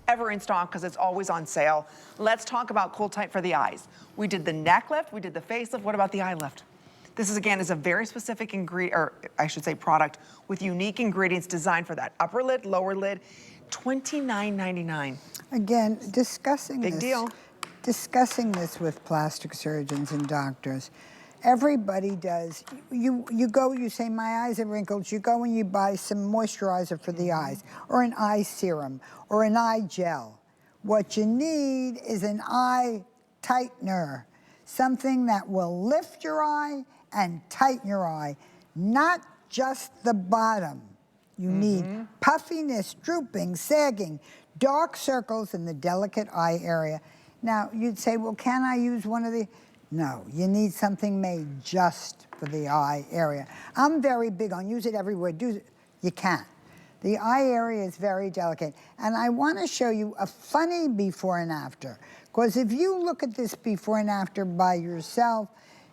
ever in stock because it's always on sale. Let's talk about Cool Tight for the eyes. We did the neck lift, we did the face lift. What about the eye lift? This is, again, is a very specific ingredient, or I should say product, with unique ingredients designed for that upper lid, lower lid, $29.99. Again, discussing Big deal. Discussing this with plastic surgeons and doctors. Everybody does. You go, you say, my eyes are wrinkled. You go and you buy some moisturizer for the eyes, or an eye serum, or an eye gel. What you need is an eye tightener, something that will lift your eye and tighten your eye, not just the bottom. You need puffiness, drooping, sagging, dark circles in the delicate eye area. Now, you'd say, well, can I use one of the... No, you need something made just for the eye area. I'm very big on use it everywhere. You can't. The eye area is very delicate. And I want to show you a funny before and after. Because if you look at this before and after by yourself,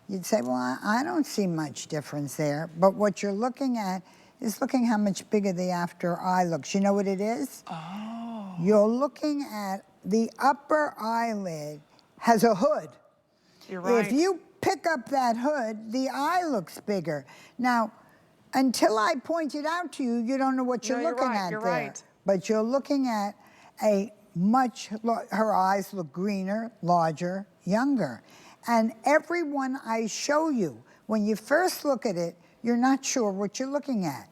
you'd say, well, I don't see much difference there. But what you're looking at is looking how much bigger the after eye looks. You know what it is? Oh. You're looking at the upper eyelid has a hood. You're right. If you pick up that hood, the eye looks bigger. Now, until I point it out to you, you don't know what you're looking at you're there. right. But you're looking at a her eyes look greener, larger, younger. And everyone I show you, when you first look at it, you're not sure what you're looking at.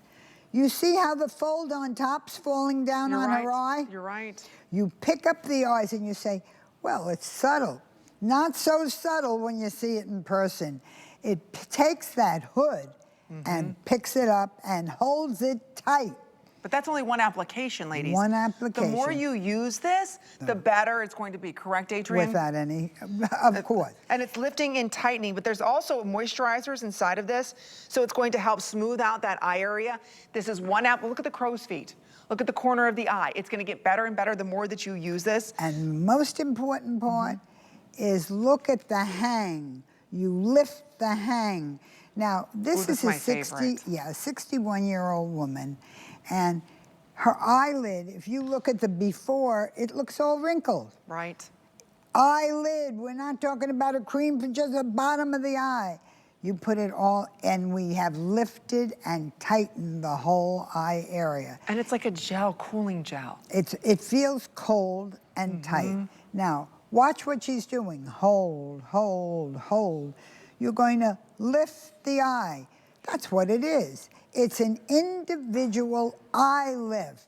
You see how the fold on top's falling down on her eye? You're right. You pick up the eyes and you say, well, it's subtle. Not so subtle when you see it in person. It takes that hood and picks it up and holds it tight. But that's only one application, ladies. One application. The more you use this, the better it's going to be. Correct, Adrienne? Without any, of course. And it's lifting and tightening, but there's also moisturizers inside of this, so it's going to help smooth out that eye area. This is one app. Look at the crow's feet. Look at the corner of the eye. It's going to get better and better the more that you use this. And most important part is look at the hang. You lift the hang. Now, this is a 61-year-old woman, and her eyelid, if you look at the before, it looks all wrinkled. Right. Eyelid, we're not talking about a cream for just the bottom of the eye. You put it all, and we have lifted and tightened the whole eye area. And it's like a gel, cooling gel. It feels cold and tight. Now, watch what she's doing. Hold, hold, hold. You're going to lift the eye. That's what it is. It's an individual eye lift.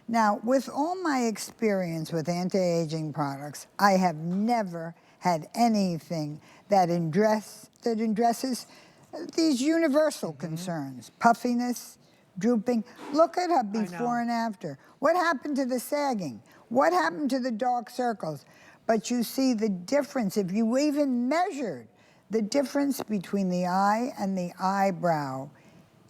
Now, with all my experience with anti-aging products, I have never had anything that addresses these universal concerns. Puffiness, drooping. Look at her before and after. What happened to the sagging? What happened to the dark circles? But you see the difference. If you even measured the difference between the eye and the eyebrow,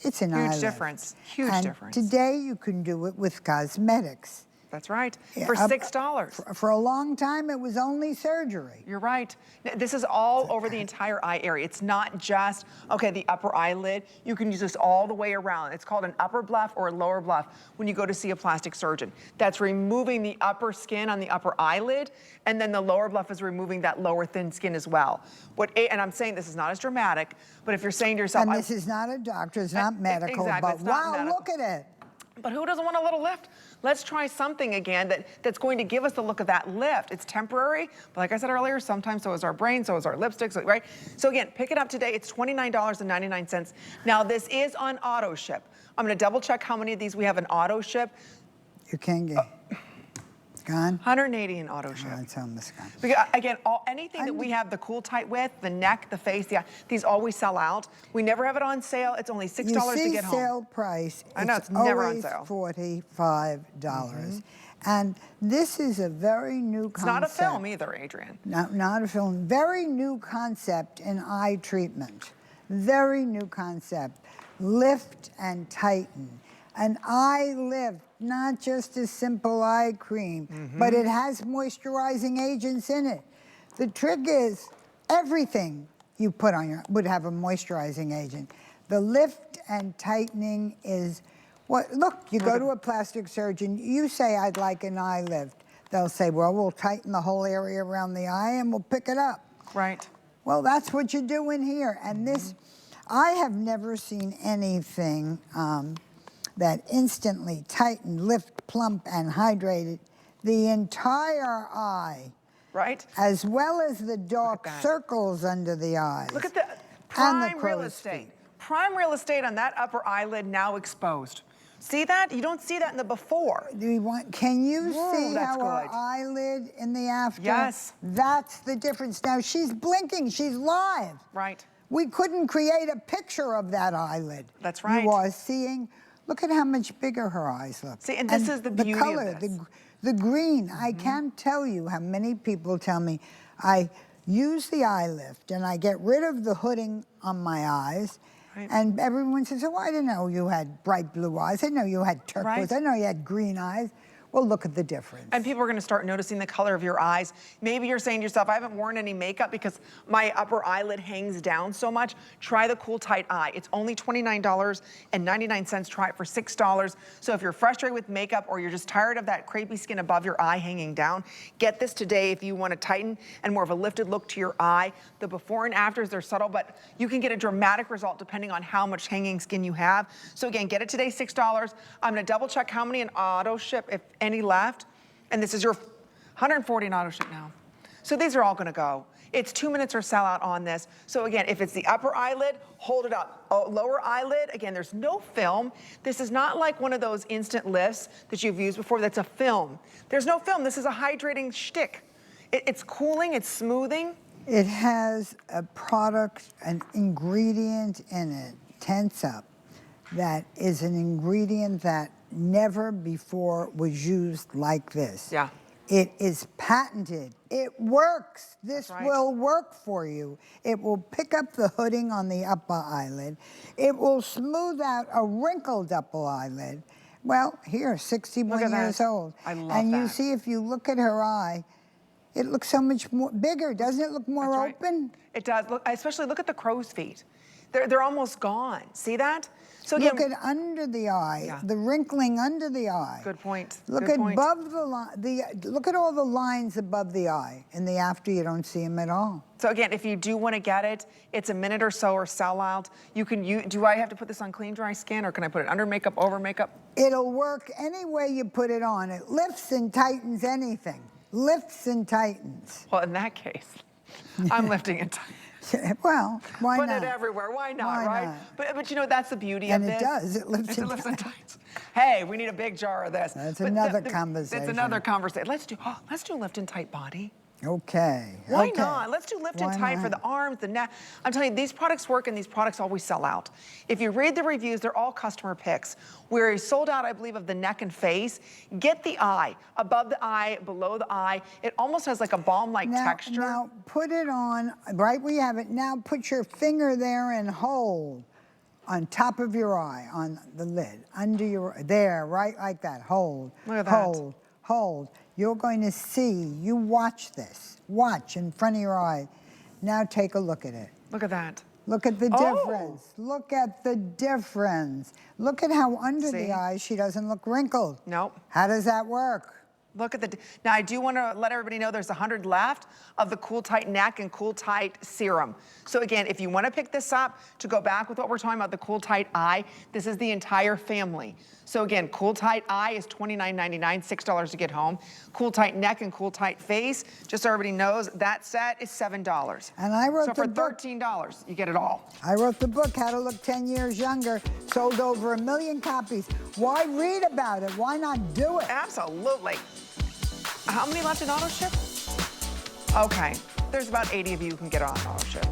it's an huge difference. Huge difference. Today you can do it with cosmetics. That's right. For $6. For a long time, it was only surgery. You're right. This is all over the entire eye area. It's not just, okay, the upper eyelid. You can use this all the way around. It's called an upper bluff or a lower bluff when you go to see a plastic surgeon. That's removing the upper skin on the upper eyelid, and then the lower bluff is removing that lower thin skin as well. And I'm saying this is not as dramatic, but if you're saying to yourself... And this is not a doctor, it's not medical, exactly, but wow, look at it. But who doesn't want a little lift? Let's try something again that's going to give us the look of that lift. It's temporary, but like I said earlier, sometimes so is our brain, so is our lipsticks, right? So again, pick it up today. It's $29.99. Now this is on auto ship. I'm gonna double check how many of these we have in auto ship. You can get gone? 180 in auto ship. Oh, it's almost gone. Because, again, anything that we have the Cool Tight with, the neck, the face, these always sell out. We never have it on sale. It's only $6 to get home. You see sale price. I know, it's never on sale. $45. And this is a very new concept. It's not a film either, Adrienne. Not a film. Very new concept in eye treatment. Very new concept. Lift and tighten. An eye lift, not just a simple eye cream, but it has moisturizing agents in it. The trick is everything you put on would have a moisturizing agent. The lift and tightening is Well, look, you go to a plastic surgeon, you say, I'd like an eye lift. They'll say, well, we'll tighten the whole area around the eye and we'll pick it up. Right. Well, that's what you're doing here. And this, I have never seen anything that instantly tightened, lift, plump, and hydrated the entire eye. Right. As well as the dark circles under the eyes. Look at the prime real estate. Prime real estate on that upper eyelid now exposed. See that? You don't see that in the before. Can you see how her eyelid in the after? Yes. That's the difference. Now she's blinking, she's live. Right. We couldn't create a picture of that eyelid. That's right. You are seeing, look at how much bigger her eyes look. See, and this is the beauty color, of this. The green. I can't tell you how many people tell me, I use the eye lift and I get rid of the hooding on my eyes. Right. And everyone says, oh, I didn't know you had bright blue eyes. I didn't know you had turquoise. Right. I didn't know you had green eyes. Well, look at the difference. And people are going to start noticing the color of your eyes. Maybe you're saying to yourself, I haven't worn any makeup because my upper eyelid hangs down so much. Try the Cool Tight Eye. It's only $29.99. Try it for $6. So if you're frustrated with makeup or you're just tired of that crepey skin above your eye hanging down, get this today if you want to tighten and more of a lifted look to your eye. The before and afters, they're subtle, but you can get a dramatic result depending on how much hanging skin you have. So again, get it today, $6. I'm going to double check how many in auto ship, if any left, and this is your 140 in auto ship now. So these are all gonna go. It's 2 minutes or sell out on this. So again, if it's the upper eyelid, hold it up. Lower eyelid, again, there's no film. This is not like one of those instant lifts that you've used before that's a film. There's no film, this is a hydrating shtick. It's cooling, it's smoothing. It has a product, an ingredient in it, Tense Up, that is an ingredient that never before was used like this. Yeah. It is patented. It works. This will work for you. It will pick up the hooding on the upper eyelid. It will smooth out a wrinkled upper eyelid. Well, here, 61 years old. I love and that. you see, if you look at her eye, it looks so much more bigger. Doesn't it look more open? It does. Look, especially look at the crow's feet. They're almost gone. See that? So again, look at under the eye, the wrinkling under the eye. Good point. Look at above the line. Look at all the lines above the eye. In the after, you don't see them at all. So again, if you do want to get it, it's a minute or so or sell out. You can use. Do I have to put this on clean, dry skin, or can I put it under makeup, over makeup? It'll work any way you put it on. It lifts and tightens anything. Lifts and tightens. Well, in that case, I'm lifting and tightening. Well, why not? Put it everywhere. Why not, why right? not? But you know, that's the beauty of this. And it does. It lifts and tightens. Hey, we need a big jar of this. That's another conversation. That's another conversation. Let's do lift and tight body. Okay. Why not? Let's do lift and tight for the arms, the neck. I'm telling you, these products work and these products always sell out. If you read the reviews, they're all customer picks. We're sold out, I believe, of the neck and face. Get the eye, above the eye, below the eye. It almost has like a balm-like texture. Now, put it on, right where you have it. Now, put your finger there and hold on top of your eye, on the lid, under your, there, right like that. Hold, look at that. Hold, hold. You're going to see, you watch this. Watch in front of your eye. Now take a look at it. Look at that. Look at the difference. Look at the difference. Look at how under the eye she doesn't look wrinkled. Nope. How does that work? Look at now I do want to let everybody know there's 100 left of the Cool Tight Neck and Cool Tight Serum. So again, if you want to pick this up, to go back with what we're talking about, the Cool Tight Eye, this is the entire family. So again, Cool Tight Eye is $29.99, $6 to get home. Cool Tight Neck and Cool Tight Face, just so everybody knows, that set is $7. And I wrote the book. So for $13, you get it all. I wrote the book, How to Look 10 Years Younger, sold over 1 million copies. Why read about it? Why not do it? Absolutely. How many left in auto ship? Okay, there's about 80 of you who can get on auto ship.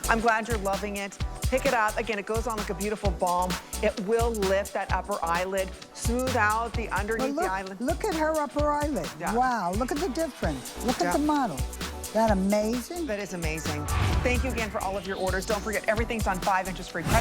I'm glad you're loving it. Pick it up. Again, it goes on like a beautiful balm. It will lift that upper eyelid, smooth out the underneath the eyelid. Look at her upper eyelid. Yeah. Wow, look at the difference. Look at the model. Isn't that amazing? That is amazing. Thank you again for all of your orders. Don't forget, everything's on 5 interest free credit.